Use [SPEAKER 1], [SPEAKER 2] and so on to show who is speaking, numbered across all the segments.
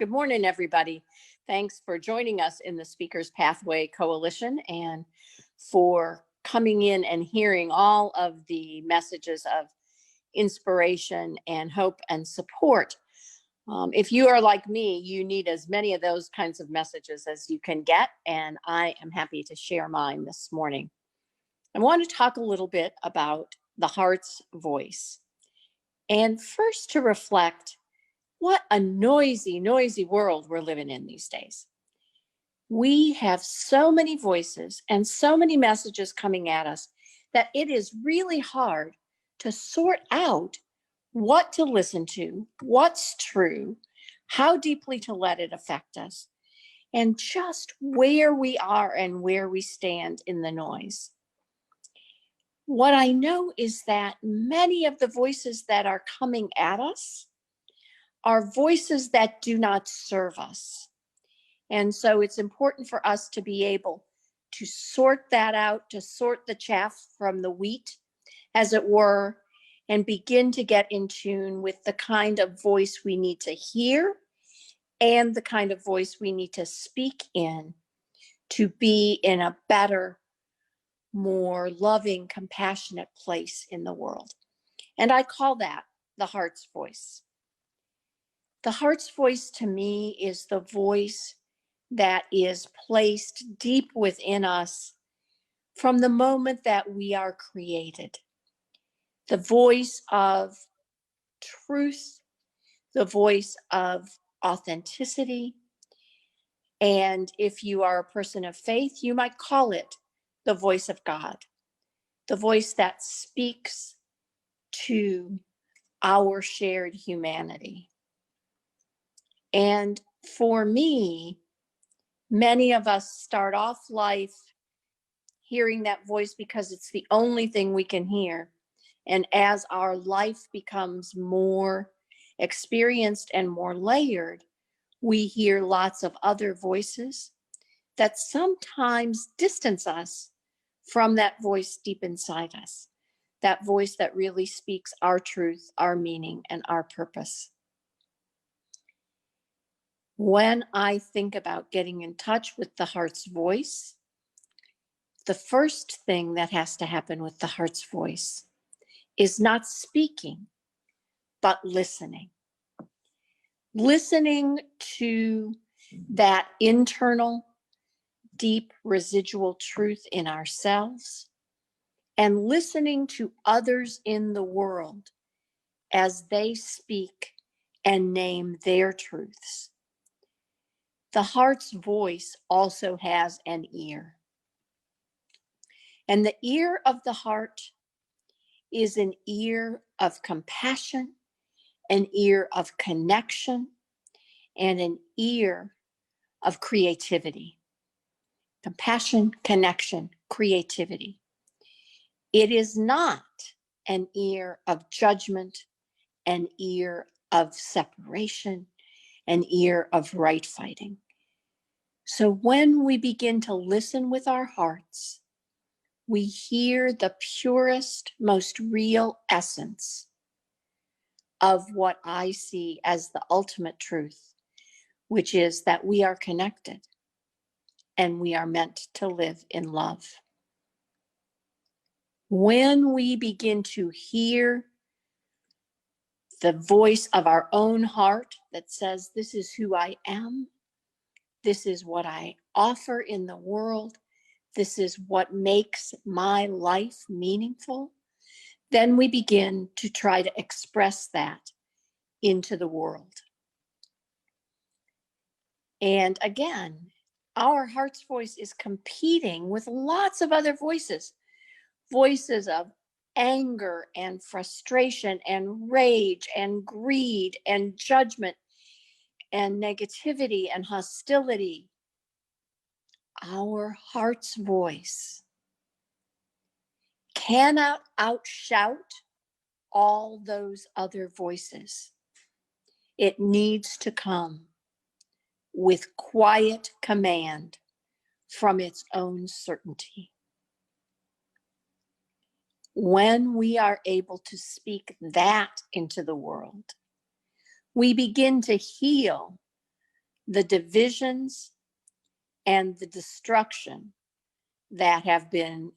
[SPEAKER 1] Good morning, everybody. Thanks for joining us in the Speakers Pathway Coalition and for coming in and hearing all of the messages of inspiration and hope and support. If you are like me, you need as many of those kinds of messages as you can get, and I am happy to share mine this morning. I want to talk a little bit about the heart's voice. And first to reflect, what a noisy world we're living in these days. We have so many voices and so many messages coming at us that it is really hard to sort out what to listen to, what's true, how deeply to let it affect us, and just where we are and where we stand in the noise. What I know is that many of the voices that are coming at us are voices that do not serve us. And so it's important for us to be able to sort that out, to sort the chaff from the wheat, as it were, and begin to get in tune with the kind of voice we need to hear and the kind of voice we need to speak in to be in a better, more loving, compassionate place in the world. And I call that the heart's voice. The heart's voice to me is the voice that is placed deep within us from the moment that we are created. The voice of truth, the voice of authenticity. And if you are a person of faith, you might call it the voice of God, the voice that speaks to our shared humanity. And for me, many of us start off life hearing that voice because it's the only thing we can hear. And as our life becomes more experienced and more layered, we hear lots of other voices that sometimes distance us from that voice deep inside us, that voice that really speaks our truth, our meaning, and our purpose. When I think about getting in touch with the heart's voice, the first thing that has to happen with the heart's voice is not speaking, but listening. Listening to that internal, deep, residual truth in ourselves, and listening to others in the world as they speak and name their truths. The heart's voice also has an ear. And the ear of the heart is an ear of compassion, an ear of connection, and an ear of creativity. Compassion, connection, creativity. It is not an ear of judgment, an ear of separation, an ear of right fighting. So when we begin to listen with our hearts, we hear the purest, most real essence of what I see as the ultimate truth, which is that we are connected and we are meant to live in love. When we begin to hear the voice of our own heart that says, this is who I am, this is what I offer in the world, this is what makes my life meaningful, then we begin to try to express that into the world. And again, our heart's voice is competing with lots of other voices, voices of anger and frustration and rage and greed and judgment and negativity and hostility. Our heart's voice cannot outshout all those other voices. It needs to come with quiet command from its own certainty. When we are able to speak that into the world, we begin to heal the divisions and the destruction that have been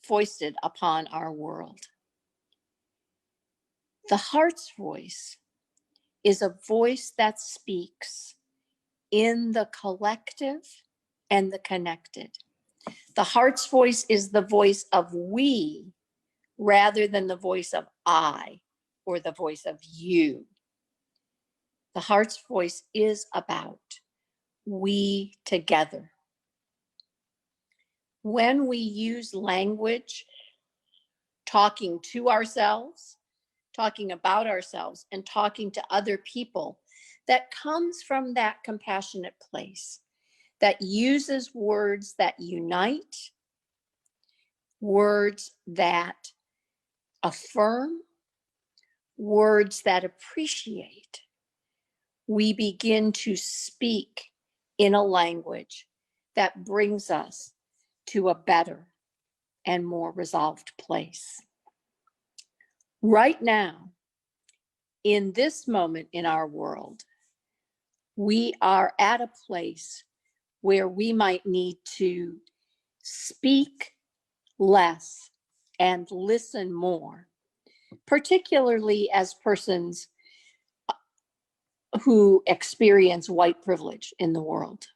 [SPEAKER 1] foisted upon our world. The heart's voice is a voice that speaks in the collective and the connected. The heart's voice is the voice of we rather than the voice of I or the voice of you. The heart's voice is about we together. When we use language, talking to ourselves, talking about ourselves, and talking to other people, that comes from that compassionate place, that uses words that unite, words that affirm, words that appreciate, we begin to speak in a language that brings us to a better and more resolved place. Right now, in this moment in our world, we are at a place where we might need to speak less and listen more, particularly as persons who experience white privilege in the world.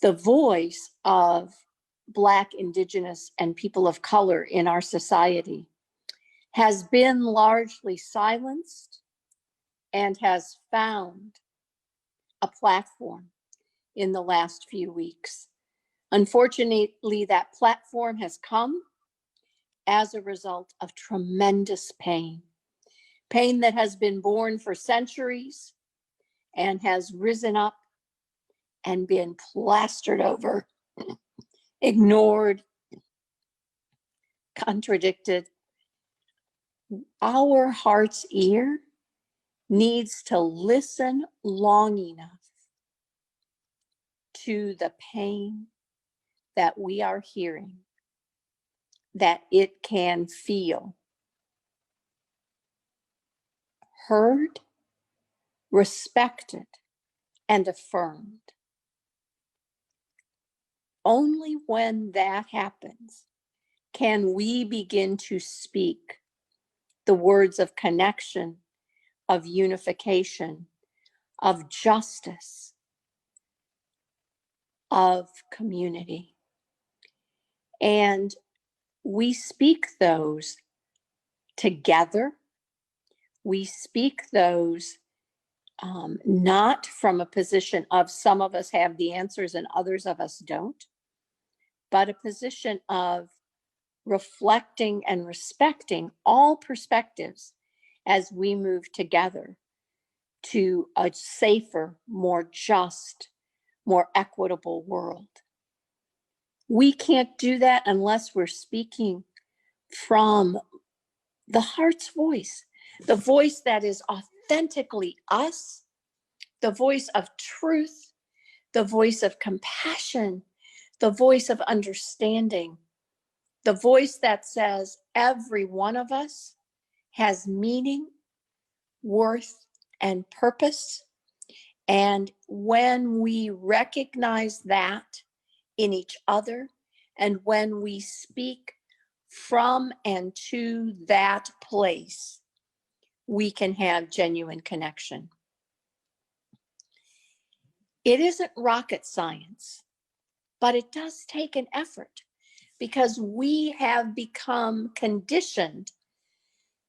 [SPEAKER 1] The voice of Black, Indigenous, and people of color in our society has been largely silenced and has found a platform in the last few weeks. Unfortunately, that platform has come as a result of tremendous pain, pain that has been born for centuries and has risen up and been plastered over, ignored, contradicted. Our heart's ear needs to listen long enough to the pain that we are hearing, that it can feel heard, respected, and affirmed. Only when that happens can we begin to speak the words of connection, of unification, of justice, of community. And we speak those together. We speak those not from a position of some of us have the answers and others of us don't, but a position of reflecting and respecting all perspectives as we move together to a safer, more just, more equitable world. We can't do that unless we're speaking from the heart's voice, the voice that is authentically us, the voice of truth, the voice of compassion, the voice of understanding, the voice that says every one of us has meaning, worth, and purpose. And when we recognize that in each other, and when we speak from and to that place, we can have genuine connection. It isn't rocket science, but it does take an effort because we have become conditioned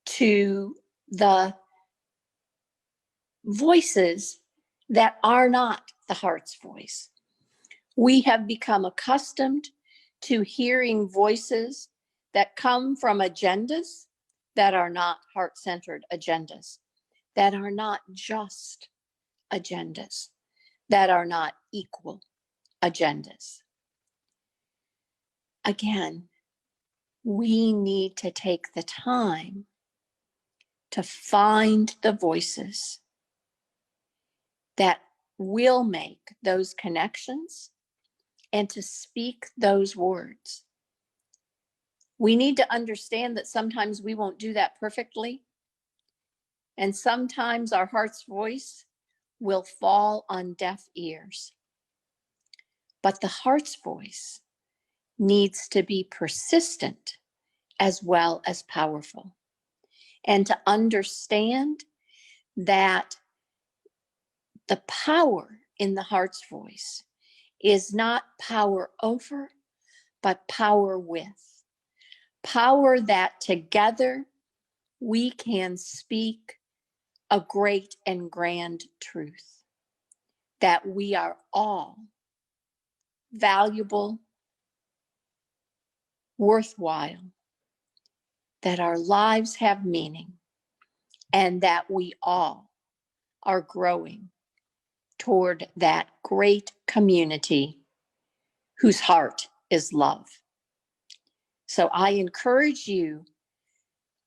[SPEAKER 1] to the voices that are not the heart's voice. We have become accustomed to hearing voices that come from agendas that are not heart-centered agendas, that are not just agendas, that are not equal agendas. Again, we need to take the time to find the voices that will make those connections and to speak those words. We need to understand that sometimes we won't do that perfectly. And sometimes our heart's voice will fall on deaf ears. But the heart's voice needs to be persistent as well as powerful. And to understand that the power in the heart's voice is not power over, but power with. Power that together we can speak a great and grand truth, that we are all valuable, worthwhile, that our lives have meaning, and that we all are growing toward that great community whose heart is love. So I encourage you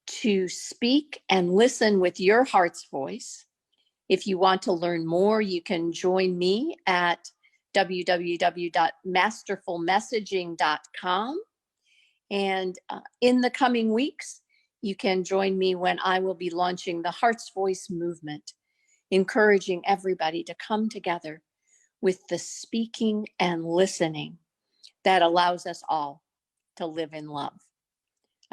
[SPEAKER 1] to speak and listen with your heart's voice. If you want to learn more, you can join me at www.masterfulmessaging.com. And in the coming weeks, you can join me when I will be launching the Heart's Voice movement, encouraging everybody to come together with the speaking and listening that allows us all to live in love.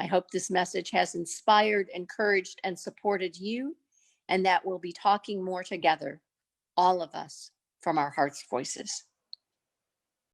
[SPEAKER 1] I hope this message has inspired, encouraged, and supported you, and that we'll be talking more together, all of us, from our heart's voices.